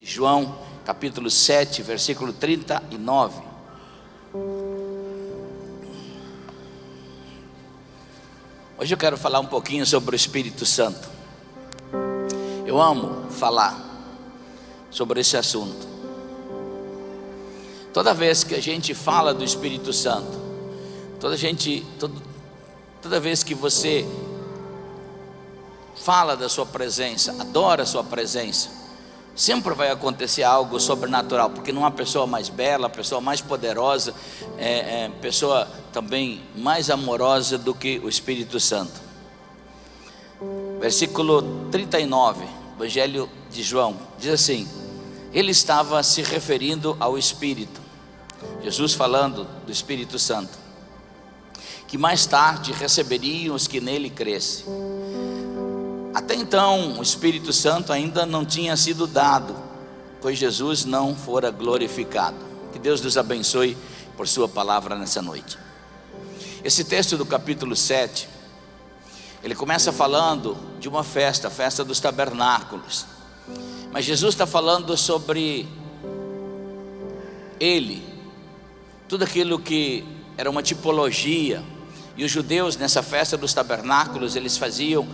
João capítulo 7, versículo 39. Hoje eu quero falar um pouquinho sobre o Espírito Santo. Eu amo falar sobre esse assunto. Toda vez que a gente fala do Espírito Santo, toda vez que você fala da sua presença, adora a sua presença, sempre vai acontecer algo sobrenatural, porque não há pessoa mais bela, pessoa mais poderosa, pessoa também mais amorosa do que o Espírito Santo. Versículo 39, Evangelho de João, diz assim: ele estava se referindo ao Espírito, Jesus falando do Espírito Santo, que mais tarde receberiam os que nele crescem. Até então o Espírito Santo ainda não tinha sido dado, pois Jesus não fora glorificado. Que Deus nos abençoe por sua palavra nessa noite. Esse texto do capítulo 7, ele começa falando de uma festa, a festa dos tabernáculos. Mas Jesus está falando sobre ele, tudo aquilo que era uma tipologia. E os judeus nessa festa dos tabernáculos, eles faziam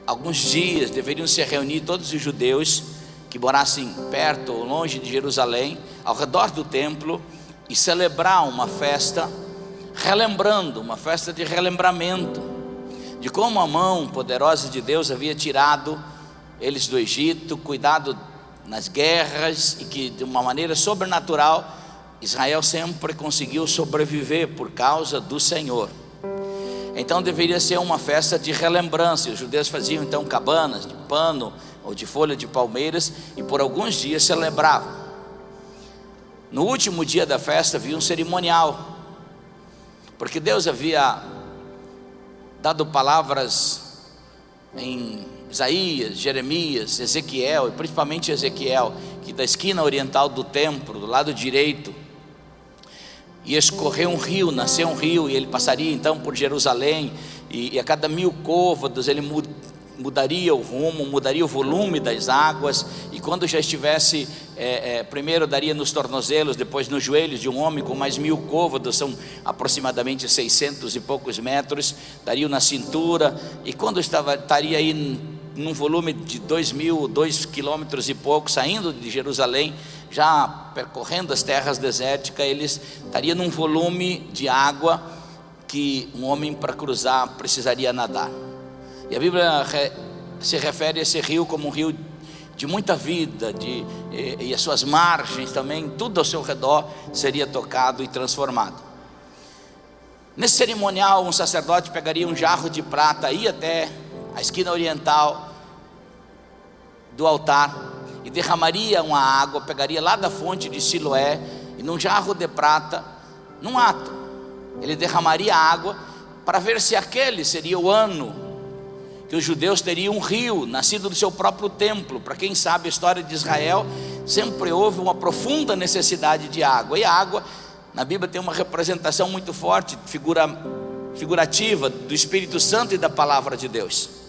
alguns dias, deveriam se reunir todos os judeus que morassem perto ou longe de Jerusalém, ao redor do templo, e celebrar uma festa, relembrando, uma festa de relembramento, de como a mão poderosa de Deus havia tirado eles do Egito, cuidado nas guerras, e que de uma maneira sobrenatural Israel sempre conseguiu sobreviver por causa do Senhor. Então deveria ser uma festa de relembrança. Os judeus faziam então cabanas de pano ou de folha de palmeiras, e por alguns dias celebravam. No último dia da festa havia um cerimonial, porque Deus havia dado palavras em Isaías, Jeremias, Ezequiel, e principalmente Ezequiel, que da esquina oriental do templo, do lado direito, ia escorrer um rio, nascer um rio, e ele passaria então por Jerusalém, e a cada 1000 côvados ele mudaria o rumo, mudaria o volume das águas, e quando já estivesse, primeiro daria nos tornozelos, depois nos joelhos de um homem com mais 1000 côvados, são aproximadamente 600 e poucos metros, daria na cintura, e quando estaria aí num volume de 2 quilômetros e pouco, saindo de Jerusalém, já percorrendo as terras desérticas, eles estariam num volume de água que um homem para cruzar precisaria nadar. E a Bíblia se refere a esse rio como um rio de muita vida, e as suas margens também, tudo ao seu redor seria tocado e transformado. Nesse cerimonial, um sacerdote pegaria um jarro de prata, ia até a esquina oriental do altar e derramaria uma água, pegaria lá da fonte de Siloé, e num jarro de prata, num ato, ele derramaria água para ver se aquele seria o ano que os judeus teriam um rio nascido do seu próprio templo. Para quem sabe a história de Israel, sempre houve uma profunda necessidade de água, e a água na Bíblia tem uma representação muito forte, figurativa do Espírito Santo e da palavra de Deus.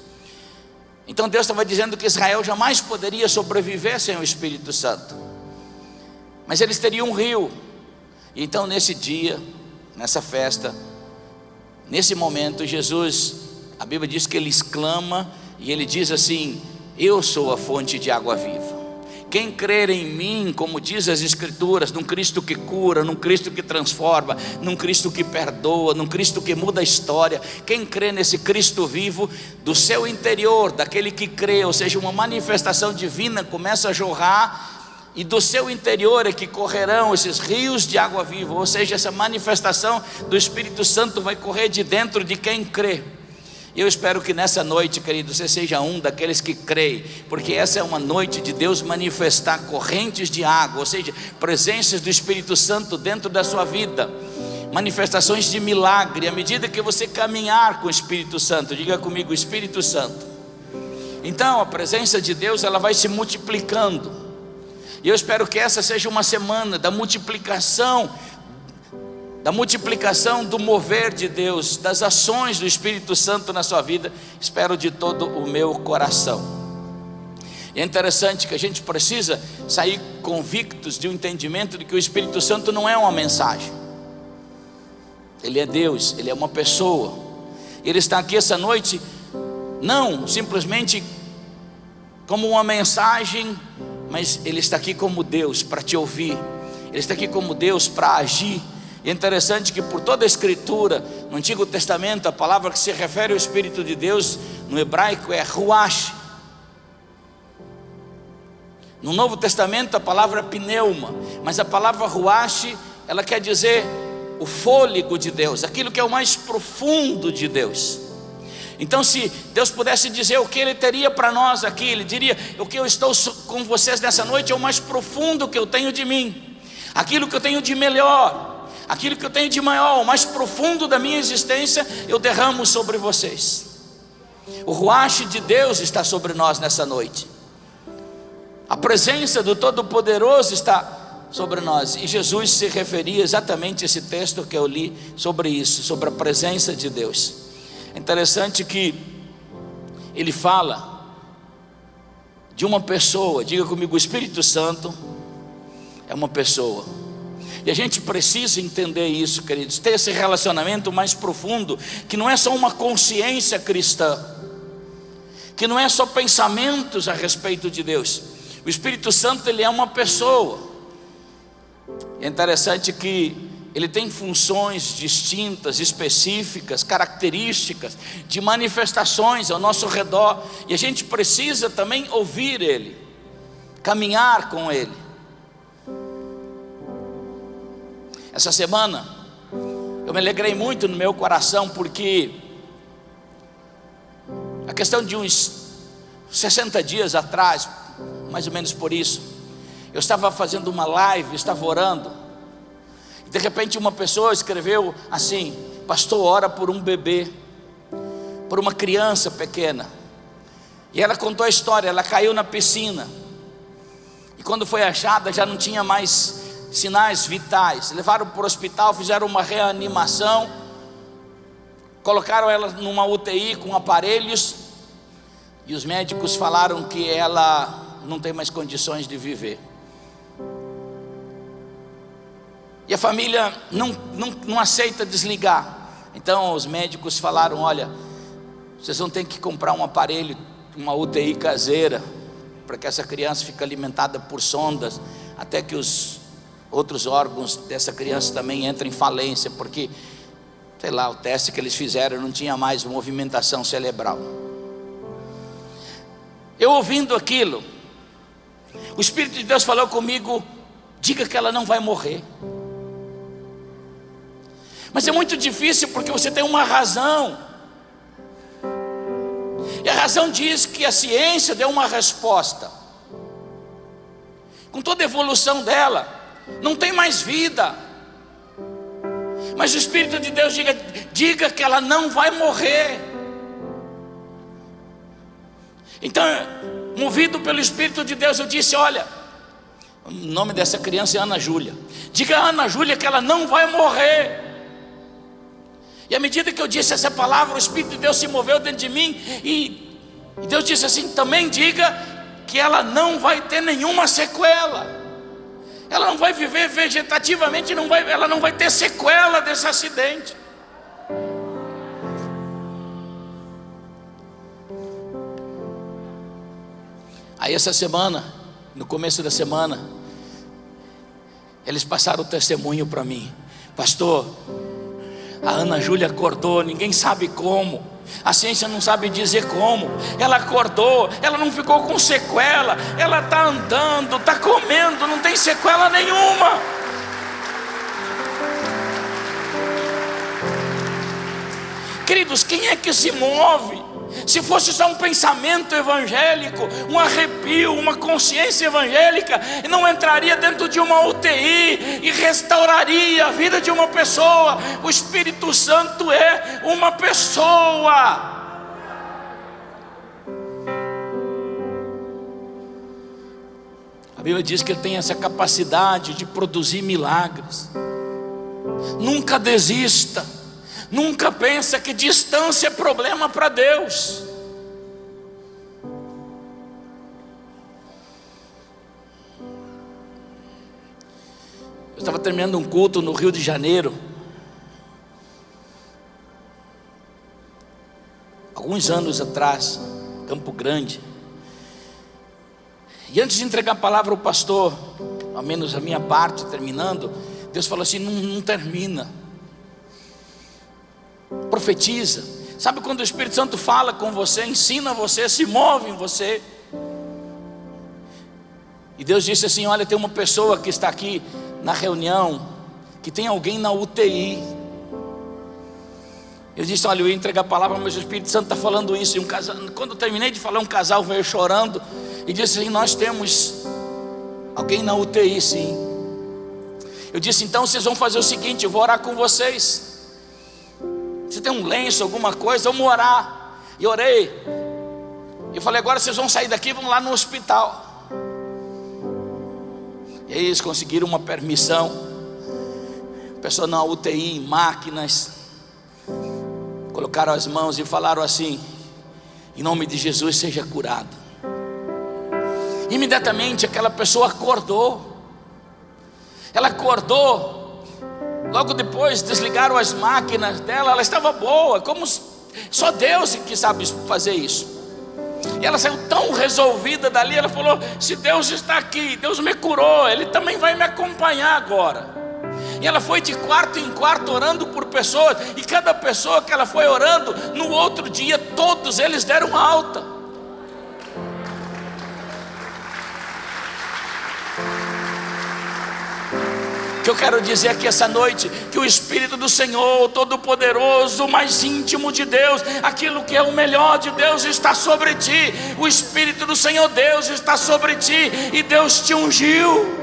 Então Deus estava dizendo que Israel jamais poderia sobreviver sem o Espírito Santo, mas eles teriam um rio. E então nesse dia, nessa festa, nesse momento, Jesus, a Bíblia diz que ele exclama, e ele diz assim: eu sou a fonte de água viva. Quem crer em mim, como diz as Escrituras, num Cristo que cura, num Cristo que transforma, num Cristo que perdoa, num Cristo que muda a história, quem crê nesse Cristo vivo, do seu interior, daquele que crê, ou seja, uma manifestação divina começa a jorrar, e do seu interior é que correrão esses rios de água viva, ou seja, essa manifestação do Espírito Santo vai correr de dentro de quem crê. E eu espero que nessa noite, querido, você seja um daqueles que creem, porque essa é uma noite de Deus manifestar correntes de água, ou seja, presenças do Espírito Santo dentro da sua vida, manifestações de milagre, à medida que você caminhar com o Espírito Santo. Diga comigo: Espírito Santo. Então a presença de Deus, ela vai se multiplicando, e eu espero que essa seja uma semana da multiplicação do mover de Deus, das ações do Espírito Santo na sua vida. Espero de todo o meu coração. E é interessante que a gente precisa sair convictos de um entendimento de que o Espírito Santo não é uma mensagem. Ele é Deus, Ele é uma pessoa. Ele está aqui essa noite, não simplesmente como uma mensagem, mas Ele está aqui como Deus para te ouvir. Ele está aqui como Deus para agir. E é interessante que por toda a Escritura, no Antigo Testamento, a palavra que se refere ao Espírito de Deus, no hebraico é ruach. No Novo Testamento a palavra é pneuma, mas a palavra ruach, ela quer dizer o fôlego de Deus, aquilo que é o mais profundo de Deus. Então, se Deus pudesse dizer o que Ele teria para nós aqui, Ele diria: o que eu estou com vocês nessa noite é o mais profundo que eu tenho de mim, aquilo que eu tenho de melhor, aquilo que eu tenho de maior, o mais profundo da minha existência, eu derramo sobre vocês. O ruach de Deus está sobre nós nessa noite. A presença do Todo-Poderoso está sobre nós. E Jesus se referia exatamente a esse texto que eu li sobre isso, sobre a presença de Deus. É interessante que ele fala de uma pessoa. Diga comigo: o Espírito Santo é uma pessoa. E a gente precisa entender isso, queridos, ter esse relacionamento mais profundo, que não é só uma consciência cristã, que não é só pensamentos a respeito de Deus. O Espírito Santo, ele é uma pessoa. É interessante que ele tem funções distintas, específicas, características, de manifestações ao nosso redor, e a gente precisa também ouvir Ele, caminhar com Ele. Essa semana eu me alegrei muito no meu coração, porque a questão de uns 60 dias atrás, mais ou menos por isso, eu estava fazendo uma live, estava orando, e de repente uma pessoa escreveu assim: pastor, ora por um bebê, por uma criança pequena. E ela contou a história. Ela caiu na piscina, e quando foi achada já não tinha mais sinais vitais. Levaram para o hospital, fizeram uma reanimação, colocaram ela numa UTI com aparelhos, e os médicos falaram que ela não tem mais condições de viver. E a família não aceita desligar. Então os médicos falaram: olha, vocês vão ter que comprar um aparelho, uma UTI caseira, para que essa criança fique alimentada por sondas, até que os outros órgãos dessa criança também entrem em falência, porque, sei lá, o teste que eles fizeram não tinha mais movimentação cerebral. Eu ouvindo aquilo, o Espírito de Deus falou comigo: diga que ela não vai morrer. Mas é muito difícil, porque você tem uma razão, e a razão diz que a ciência deu uma resposta. Com toda a evolução dela, não tem mais vida. Mas o Espírito de Deus diga que ela não vai morrer. Então, movido pelo Espírito de Deus, eu disse: olha, o nome dessa criança é Ana Júlia. Diga a Ana Júlia que ela não vai morrer. E à medida que eu disse essa palavra, o Espírito de Deus se moveu dentro de mim, e Deus disse assim: também diga que ela não vai ter nenhuma sequela. Ela não vai viver vegetativamente, ela não vai ter sequela desse acidente. Aí essa semana, no começo da semana, eles passaram o testemunho para mim: pastor, a Ana Júlia acordou, ninguém sabe como, a ciência não sabe dizer como. Ela acordou, ela não ficou com sequela, ela está andando, está comendo, não tem sequela nenhuma. Queridos, quem é que se move? Se fosse só um pensamento evangélico, um arrepio, uma consciência evangélica, não entraria dentro de uma UTI e restauraria a vida de uma pessoa. O Espírito Santo é uma pessoa. A Bíblia diz que Ele tem essa capacidade de produzir milagres. Nunca desista. Nunca pensa que distância é problema para Deus. terminando um culto no Rio de Janeiro, alguns anos atrás, Campo Grande. E antes de entregar a palavra ao pastor, ao menos a minha parte, terminando, Deus falou assim: não termina, profetiza. Sabe quando o Espírito Santo fala com você, ensina você, se move em você? E Deus disse assim: olha, tem uma pessoa que está aqui na reunião, que tem alguém na UTI. Eu disse: olha, eu ia entregar a palavra, mas o Espírito Santo está falando isso. E quando eu terminei de falar, um casal veio chorando e disse assim: nós temos alguém na UTI, sim. Eu disse: então vocês vão fazer o seguinte, eu vou orar com vocês. Você tem um lenço, alguma coisa? Vamos orar. E orei. Eu falei: agora vocês vão sair daqui e vão lá no hospital. E aí eles conseguiram uma permissão. A pessoa na UTI, em máquinas, colocaram as mãos e falaram assim: em nome de Jesus seja curado. Imediatamente aquela pessoa acordou. Ela acordou. Logo depois desligaram as máquinas dela. Ela estava boa, como só Deus que sabe fazer isso. E ela saiu tão resolvida dali. Ela falou: se Deus está aqui, Deus me curou, Ele também vai me acompanhar agora. E ela foi de quarto em quarto orando por pessoas. E cada pessoa que ela foi orando, no outro dia todos eles deram alta. O que eu quero dizer aqui essa noite, que o Espírito do Senhor Todo-Poderoso, o mais íntimo de Deus, aquilo que é o melhor de Deus está sobre ti. O Espírito do Senhor Deus está sobre ti, e Deus te ungiu.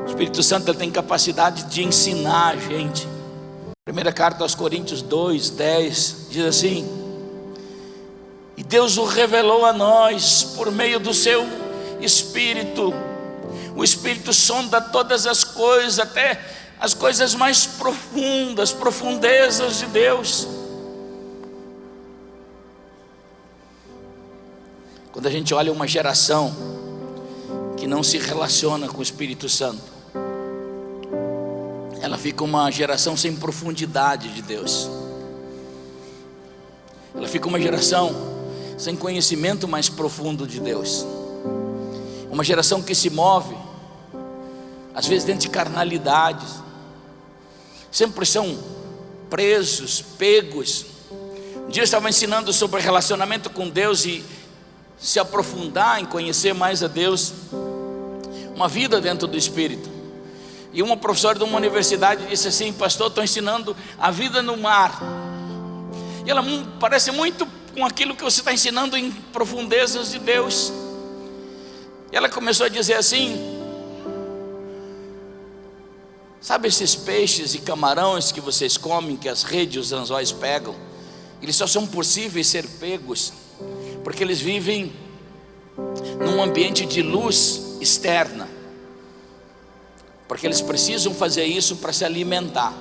O Espírito Santo tem capacidade de ensinar a gente. Primeira carta aos Coríntios 2:10 diz assim: e Deus o revelou a nós por meio do seu Espírito. O Espírito sonda todas as coisas, até as coisas mais profundas, profundezas de Deus. Quando a gente olha uma geração que não se relaciona com o Espírito Santo, ela fica uma geração sem profundidade de Deus. Ela fica uma geração sem conhecimento mais profundo de Deus. Uma geração que se move, às vezes dentro de carnalidades. Sempre são presos, pegos. Um dia eu estava ensinando sobre relacionamento com Deus e se aprofundar em conhecer mais a Deus. Uma vida dentro do Espírito. E uma professora de uma universidade disse assim: pastor, estou ensinando a vida no mar. E ela parece muito com aquilo que você está ensinando em profundezas de Deus. E ela começou a dizer assim: sabe esses peixes e camarões que vocês comem, que as redes e os anzóis pegam? Eles só são possíveis ser pegos porque eles vivem num ambiente de luz externa, porque eles precisam fazer isso para se alimentar.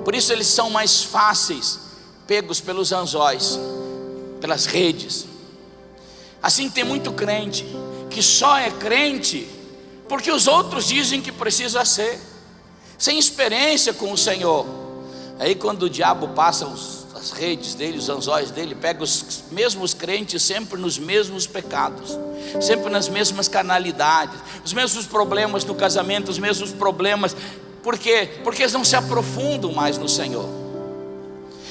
Por isso eles são mais fáceis pegos pelos anzóis, pelas redes. Assim tem muito crente que só é crente porque os outros dizem que precisa ser, sem experiência com o Senhor. Aí quando o diabo passa as redes dele, os anzóis dele, pega os mesmos crentes sempre nos mesmos pecados, sempre nas mesmas carnalidades, os mesmos problemas no casamento, os mesmos problemas. Por quê? Porque eles não se aprofundam mais no Senhor.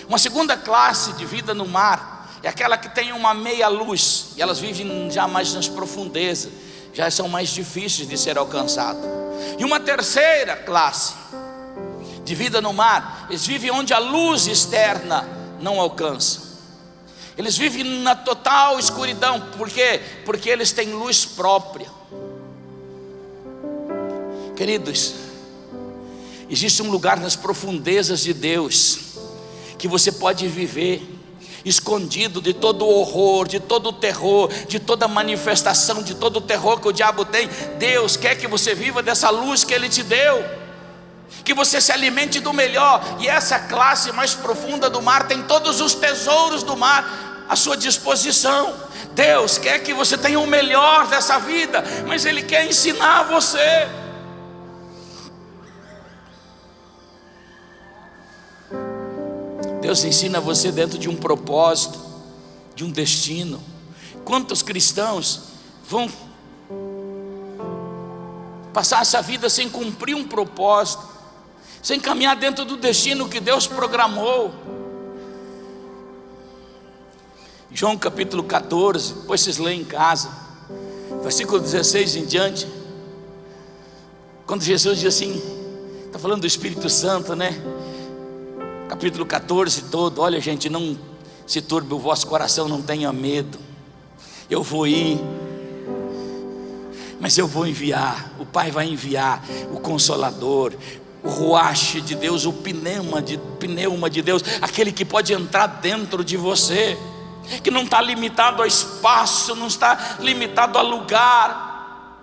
Uma segunda classe de vida no mar é aquela que tem uma meia luz, e elas vivem já mais nas profundezas, já são mais difíceis de ser alcançadas. E uma terceira classe de vida no mar, eles vivem onde a luz externa não alcança. Eles vivem na total escuridão. Por quê? Porque eles têm luz própria. Queridos, existe um lugar nas profundezas de Deus que você pode viver escondido de todo o horror, de todo o terror, de toda a manifestação, de todo o terror que o diabo tem. Deus quer que você viva dessa luz que Ele te deu, que você se alimente do melhor. E essa classe mais profunda do mar tem todos os tesouros do mar à sua disposição. Deus quer que você tenha o melhor dessa vida, mas Ele quer ensinar você. Deus ensina você dentro de um propósito, de um destino. Quantos cristãos vão passar essa vida sem cumprir um propósito, sem caminhar dentro do destino que Deus programou? João capítulo 14, depois vocês leem em casa, versículo 16 em diante, quando Jesus diz assim, está falando do Espírito Santo, né? Capítulo 14 todo, olha gente, não se turbe o vosso coração, não tenha medo, eu vou ir, mas eu vou enviar, o Pai vai enviar o Consolador, o Ruach de Deus, o pneuma de Deus, aquele que pode entrar dentro de você, que não está limitado a espaço, não está limitado a lugar.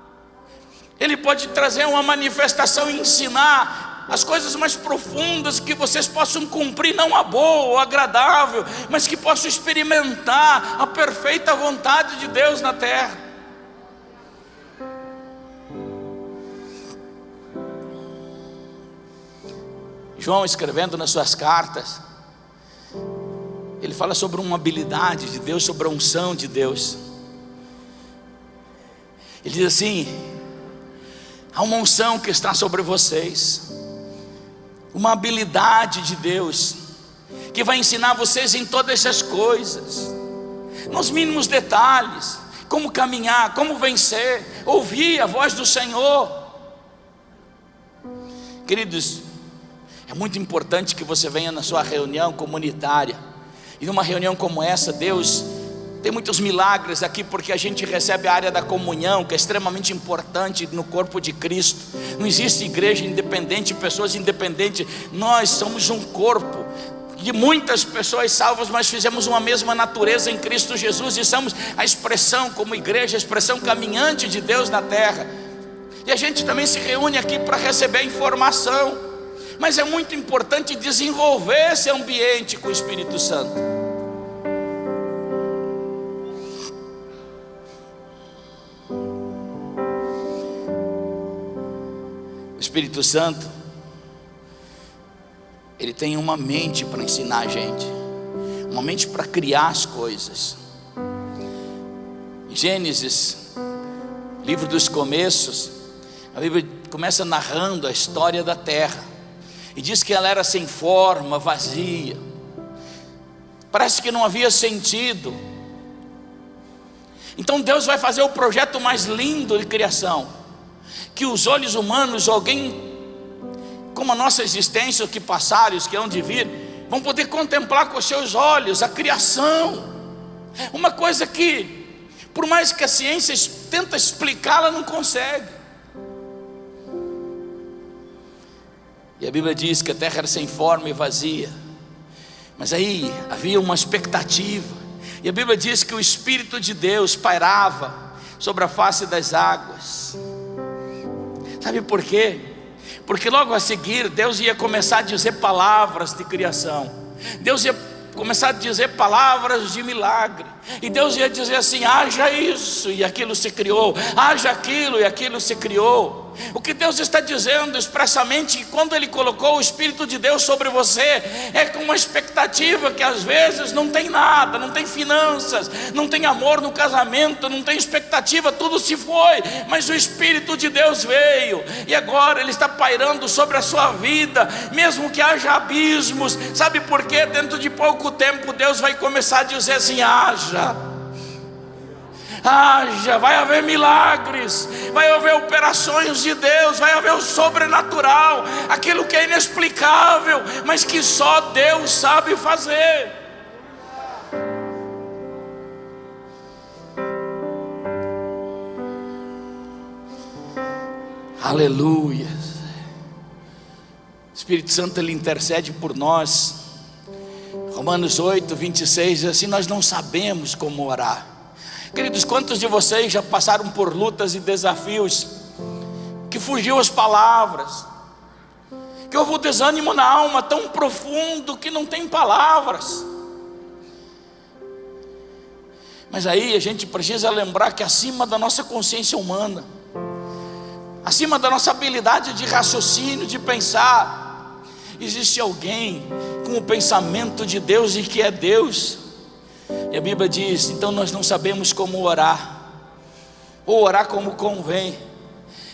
Ele pode trazer uma manifestação e ensinar as coisas mais profundas, que vocês possam cumprir, não a boa ou agradável, mas que possam experimentar a perfeita vontade de Deus na terra. João, escrevendo nas suas cartas, ele fala sobre uma habilidade de Deus, sobre a unção de Deus. Ele diz assim: há uma unção que está sobre vocês, uma habilidade de Deus, que vai ensinar vocês em todas essas coisas, nos mínimos detalhes, como caminhar, como vencer, ouvir a voz do Senhor. Queridos, é muito importante que você venha na sua reunião comunitária, e numa reunião como essa, Deus tem muitos milagres aqui, porque a gente recebe a área da comunhão, que é extremamente importante no corpo de Cristo. Não existe igreja independente, pessoas independentes. Nós somos um corpo de muitas pessoas salvas, mas fizemos uma mesma natureza em Cristo Jesus, e somos a expressão, como igreja, a expressão caminhante de Deus na terra. E a gente também se reúne aqui para receber informação, mas é muito importante desenvolver esse ambiente com o Espírito Santo. O Espírito Santo, ele tem uma mente para ensinar a gente, uma mente para criar as coisas. Gênesis, livro dos começos, a Bíblia começa narrando a história da terra, e diz que ela era sem forma, vazia, parece que não havia sentido. Então Deus vai fazer o projeto mais lindo de criação, que os olhos humanos, alguém como a nossa existência, que passaram, os que hão de vir, vão poder contemplar com os seus olhos a criação. Uma coisa que, por mais que a ciência tenta explicar, ela não consegue. E a Bíblia diz que a terra era sem forma e vazia, mas aí havia uma expectativa, e a Bíblia diz que o Espírito de Deus pairava sobre a face das águas. Sabe por quê? Porque logo a seguir Deus ia começar a dizer palavras de criação, Deus ia começar a dizer palavras de milagre, e Deus ia dizer assim: haja isso, e aquilo se criou, haja aquilo, e aquilo se criou. O que Deus está dizendo expressamente, quando Ele colocou o Espírito de Deus sobre você, é com uma expectativa que às vezes não tem nada, não tem finanças, não tem amor no casamento, não tem expectativa, tudo se foi, mas o Espírito de Deus veio, e agora Ele está pairando sobre a sua vida, mesmo que haja abismos. Sabe por quê? Dentro de pouco tempo Deus vai começar a dizer assim: haja, vai haver milagres, vai haver operações de Deus, vai haver o sobrenatural, aquilo que é inexplicável, mas que só Deus sabe fazer. Aleluia. O Espírito Santo, Ele intercede por nós. Romanos 8, 26 diz assim: nós não sabemos como orar. Queridos, quantos de vocês já passaram por lutas e desafios que fugiu as palavras, que houve um desânimo na alma tão profundo que não tem palavras? Mas aí a gente precisa lembrar que acima da nossa consciência humana, acima da nossa habilidade de raciocínio, de pensar, existe alguém com o pensamento de Deus e que é Deus. E a Bíblia diz: então nós não sabemos como orar, ou orar como convém,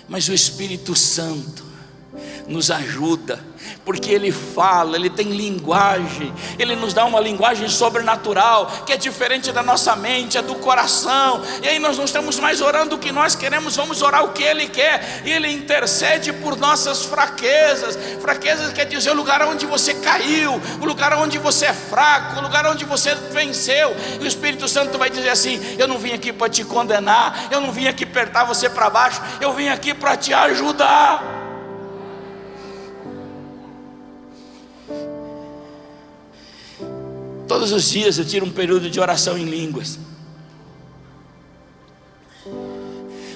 mas o Espírito Santo nos ajuda, porque Ele fala, Ele tem linguagem, Ele nos dá uma linguagem sobrenatural, que é diferente da nossa mente, é do coração. E aí nós não estamos mais orando o que nós queremos, vamos orar o que Ele quer. E Ele intercede por nossas fraquezas. Fraquezas quer dizer o lugar onde você caiu, o lugar onde você é fraco, o lugar onde você venceu. E o Espírito Santo vai dizer assim: eu não vim aqui para te condenar, eu não vim aqui apertar você para baixo, eu vim aqui para te ajudar. Todos os dias eu tiro um período de oração em línguas.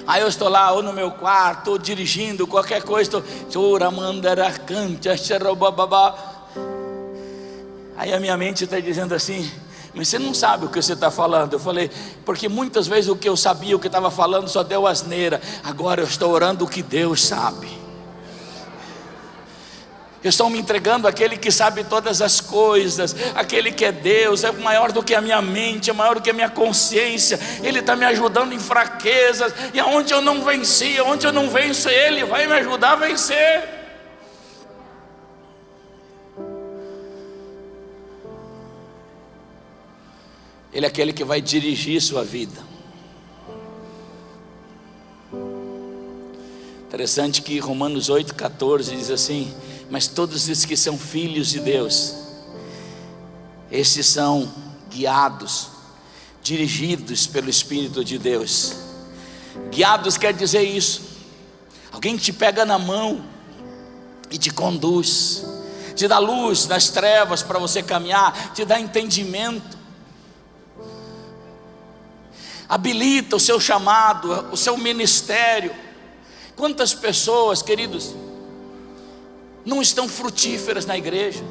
Aí eu estou lá, ou no meu quarto, ou dirigindo, qualquer coisa, aí a minha mente está dizendo assim: mas você não sabe o que você está falando. Eu falei: porque muitas vezes o que eu sabia, o que estava falando, só deu asneira. Agora eu estou orando o que Deus sabe. Eu estou me entregando àquele que sabe todas as coisas, aquele que é Deus, é maior do que a minha mente, é maior do que a minha consciência. Ele está me ajudando em fraquezas, e aonde eu não venci, onde eu não venço, Ele vai me ajudar a vencer. Ele é aquele que vai dirigir sua vida. Interessante que Romanos 8,14 diz assim: mas todos os que são filhos de Deus, esses são guiados, dirigidos pelo Espírito de Deus. Guiados quer dizer isso: alguém te pega na mão e te conduz, te dá luz nas trevas para você caminhar, te dá entendimento, habilita o seu chamado, o seu ministério. Quantas pessoas, queridos, não estão frutíferas na igreja?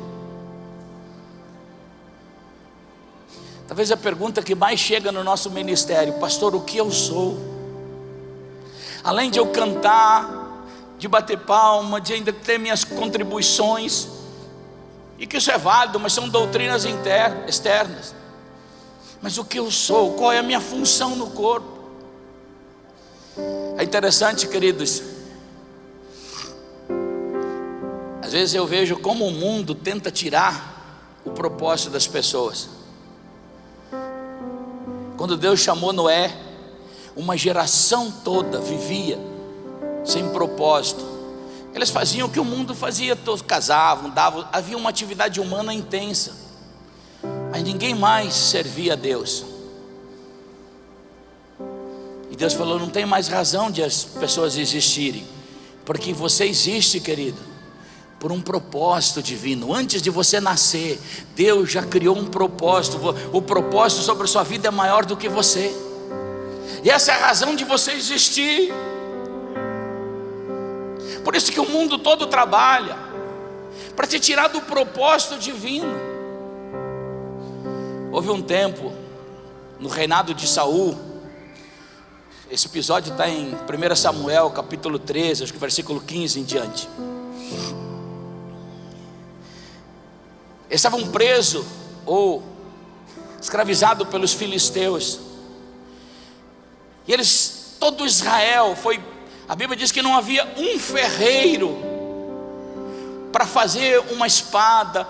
Talvez a pergunta que mais chega no nosso ministério: pastor, o que eu sou? Além de eu cantar, de bater palma, de ainda ter minhas contribuições, e que isso é válido, mas são doutrinas externas. Mas o que eu sou? Qual é a minha função no corpo? É interessante, queridos, às vezes eu vejo como o mundo tenta tirar o propósito das pessoas. Quando Deus chamou Noé, uma geração toda vivia sem propósito. Eles faziam o que o mundo fazia, todos casavam, davam, havia uma atividade humana intensa, mas ninguém mais servia a Deus. E Deus falou: não tem mais razão de as pessoas existirem, porque você existe, querido, por um propósito divino. Antes de você nascer, Deus já criou um propósito. O propósito sobre a sua vida é maior do que você, e essa é a razão de você existir. Por isso que o mundo todo trabalha para te tirar do propósito divino. Houve um tempo no reinado de Saul, esse episódio está em 1 Samuel capítulo 13, acho que versículo 15 em diante. Eles estavam presos ou escravizados pelos filisteus, e eles, todo Israel foi, a Bíblia diz que não havia um ferreiro para fazer uma espada,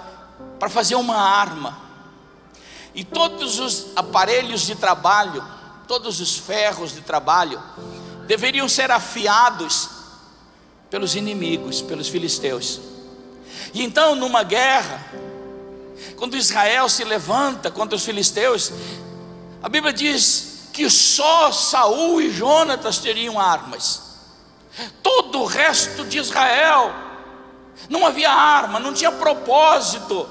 para fazer uma arma, e todos os aparelhos de trabalho, todos os ferros de trabalho deveriam ser afiados pelos inimigos, pelos filisteus. E então, numa guerra, quando Israel se levanta contra os filisteus, a Bíblia diz que só Saul e Jonatas teriam armas. Todo o resto de Israel não havia arma, não tinha propósito,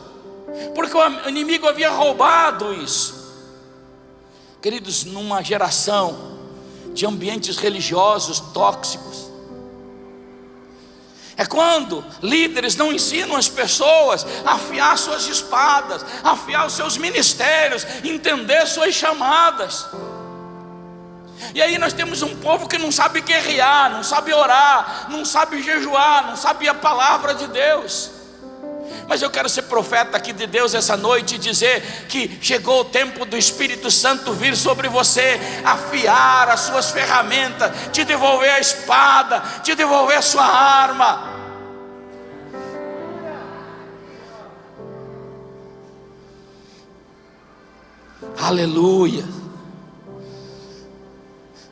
porque o inimigo havia roubado isso. Queridos, numa geração de ambientes religiosos tóxicos, É quando líderes não ensinam as pessoas a afiar suas espadas, a afiar os seus ministérios, entender suas chamadas. E aí nós temos um povo que não sabe guerrear, não sabe orar, não sabe jejuar, não sabe a palavra de Deus. Mas eu quero ser profeta aqui de Deus essa noite e dizer que chegou o tempo do Espírito Santo vir sobre você, afiar as suas ferramentas, te devolver a espada, te devolver a sua arma. Aleluia.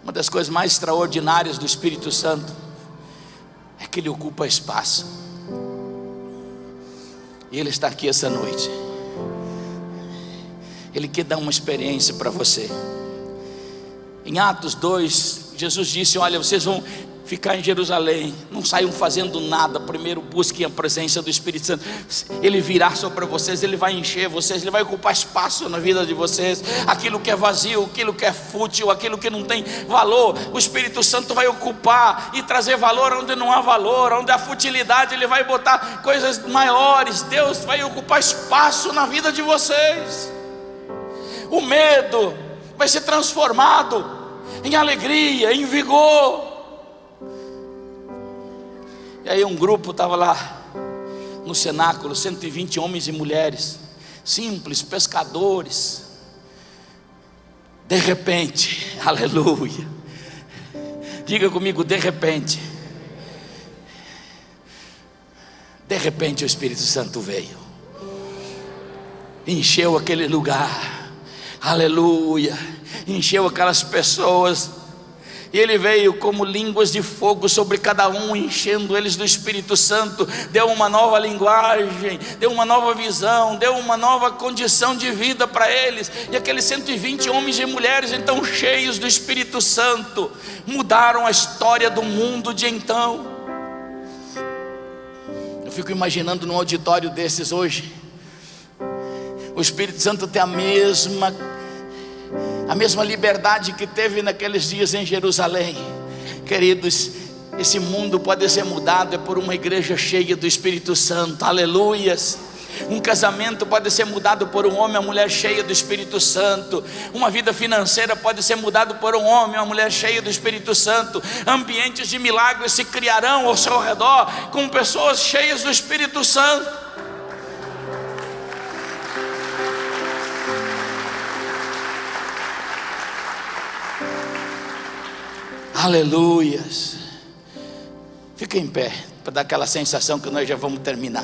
Uma das coisas mais extraordinárias do Espírito Santo é que ele ocupa espaço. E ele está aqui essa noite. Ele quer dar uma experiência para você. Em Atos 2, Jesus disse: olha, vocês vão ficar em Jerusalém, não saiam fazendo nada, primeiro busquem a presença do Espírito Santo. Ele virá sobre vocês, ele vai encher vocês, ele vai ocupar espaço na vida de vocês. Aquilo que é vazio, aquilo que é fútil, aquilo que não tem valor, o Espírito Santo vai ocupar e trazer valor onde não há valor, onde há futilidade, ele vai botar coisas maiores. Deus vai ocupar espaço na vida de vocês. O medo vai ser transformado em alegria, em vigor. E aí um grupo estava lá no cenáculo, 120 homens e mulheres, simples, pescadores. De repente, aleluia, diga comigo, de repente o Espírito Santo veio, encheu aquele lugar, aleluia, encheu aquelas pessoas. E ele veio como línguas de fogo sobre cada um, enchendo eles do Espírito Santo. Deu uma nova linguagem, deu uma nova visão, deu uma nova condição de vida para eles. E aqueles 120 homens e mulheres, então cheios do Espírito Santo, mudaram a história do mundo de então. Eu fico imaginando num auditório desses hoje, o Espírito Santo tem a mesma liberdade que teve naqueles dias em Jerusalém. Queridos, esse mundo pode ser mudado por uma igreja cheia do Espírito Santo, aleluias. Um casamento pode ser mudado por um homem, uma mulher cheia do Espírito Santo. Uma vida financeira pode ser mudada por um homem, uma mulher cheia do Espírito Santo. Ambientes de milagres se criarão ao seu redor com pessoas cheias do Espírito Santo. Aleluias. Fica em pé para dar aquela sensação que nós já vamos terminar.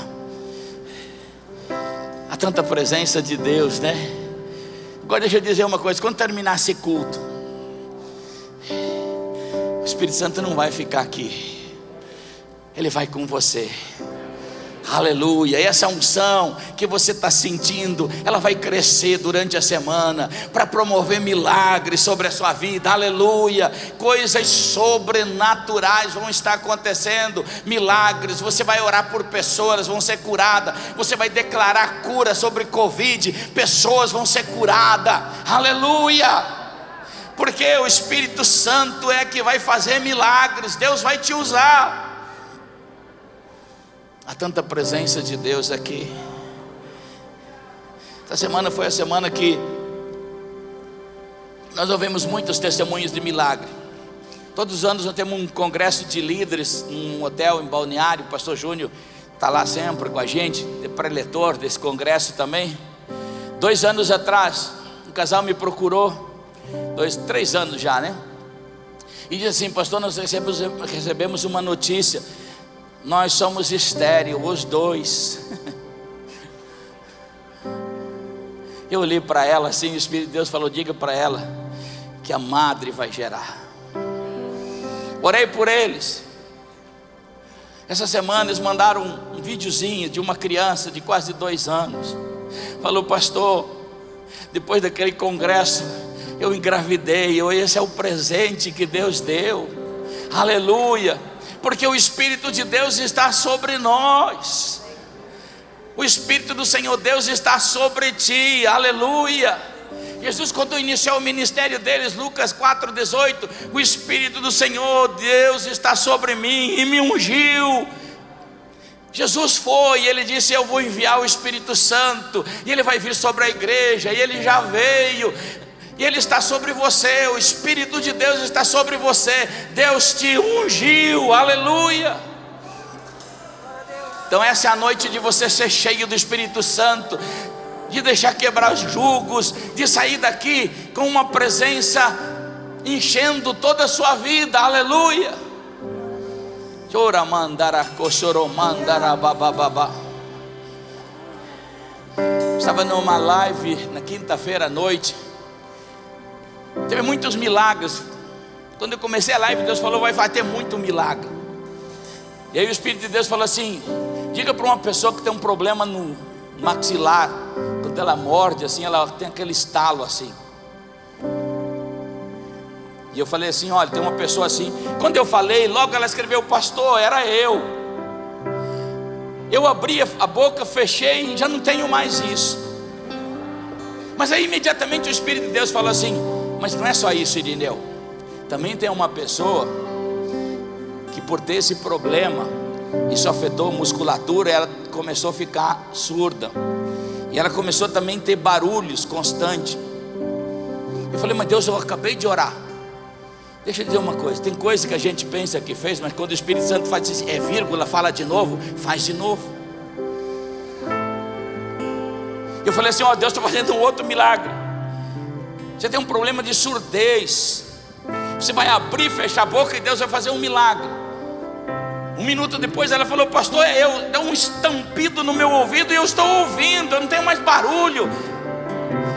Há tanta presença de Deus, né? Agora deixa eu dizer uma coisa: quando terminar esse culto, o Espírito Santo não vai ficar aqui, ele vai com você. Aleluia. E essa unção que você está sentindo, ela vai crescer durante a semana para promover milagres sobre a sua vida. Aleluia. Coisas sobrenaturais vão estar acontecendo, milagres. Você vai orar por pessoas, elas vão ser curadas. Você vai declarar cura sobre Covid, pessoas vão ser curadas. Aleluia. Porque o Espírito Santo é que vai fazer milagres. Deus vai te usar. Há tanta presença de Deus aqui. Essa semana foi a semana que nós ouvimos muitos testemunhos de milagre. Todos os anos nós temos um congresso de líderes, um hotel em Balneário. O pastor Júnior está lá sempre com a gente, é preletor desse congresso também. 2 anos atrás, um casal me procurou, 3 anos já, né? E disse assim: pastor, nós recebemos uma notícia. Nós somos estéril, os dois. Eu olhei para ela assim, o Espírito de Deus falou: diga para ela que a madre vai gerar. Orei por eles. Essa semana eles mandaram um videozinho de uma criança de quase 2 anos. Falou: pastor, depois daquele congresso eu engravidei. Esse é o presente que Deus deu. Aleluia. Porque o Espírito de Deus está sobre nós. O Espírito do Senhor Deus está sobre ti, aleluia. Jesus, quando iniciou o ministério deles, Lucas 4,18, o Espírito do Senhor Deus está sobre mim e me ungiu Jesus foi e ele disse: eu vou enviar o Espírito Santo, e ele vai vir sobre a igreja, e ele já veio, e ele está sobre você. O Espírito de Deus está sobre você. Deus te ungiu, aleluia. Então essa é a noite de você ser cheio do Espírito Santo, de deixar quebrar os jugos, de sair daqui com uma presença enchendo toda a sua vida, aleluia. Estava numa live na quinta-feira à noite, teve muitos milagres. Quando eu comecei a live, Deus falou: vai ter muito milagre. E aí o Espírito de Deus falou assim: diga para uma pessoa que tem um problema no maxilar, quando ela morde assim, ela tem aquele estalo assim. E eu falei assim: olha, tem uma pessoa assim. Quando eu falei, logo ela escreveu: pastor, era eu. Eu abri a boca, fechei e já não tenho mais isso. Mas aí imediatamente o Espírito de Deus falou assim: mas não é só isso, Irineu. Também tem uma pessoa que, por ter esse problema, isso afetou a musculatura, ela começou a ficar surda. E ela começou também a ter barulhos constantes. Eu falei: mas Deus, eu acabei de orar. Deixa eu dizer uma coisa, tem coisa que a gente pensa que fez, mas quando o Espírito Santo faz assim, é vírgula, fala de novo, faz de novo. Eu falei assim: ó, Deus está fazendo um outro milagre. Você tem um problema de surdez, você vai abrir, fechar a boca e Deus vai fazer um milagre. Um minuto depois ela falou: pastor, deu um estampido no meu ouvido e eu estou ouvindo, eu não tenho mais barulho.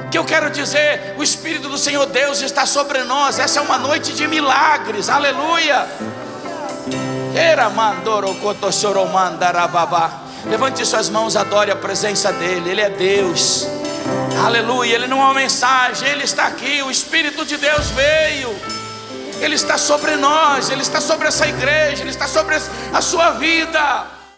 O que eu quero dizer, o Espírito do Senhor Deus está sobre nós. Essa é uma noite de milagres, aleluia. Levante suas mãos, adore a presença dEle. Ele é Deus, aleluia. Ele não é uma mensagem, Ele está aqui. O Espírito de Deus veio, Ele está sobre nós, Ele está sobre essa igreja, Ele está sobre a sua vida.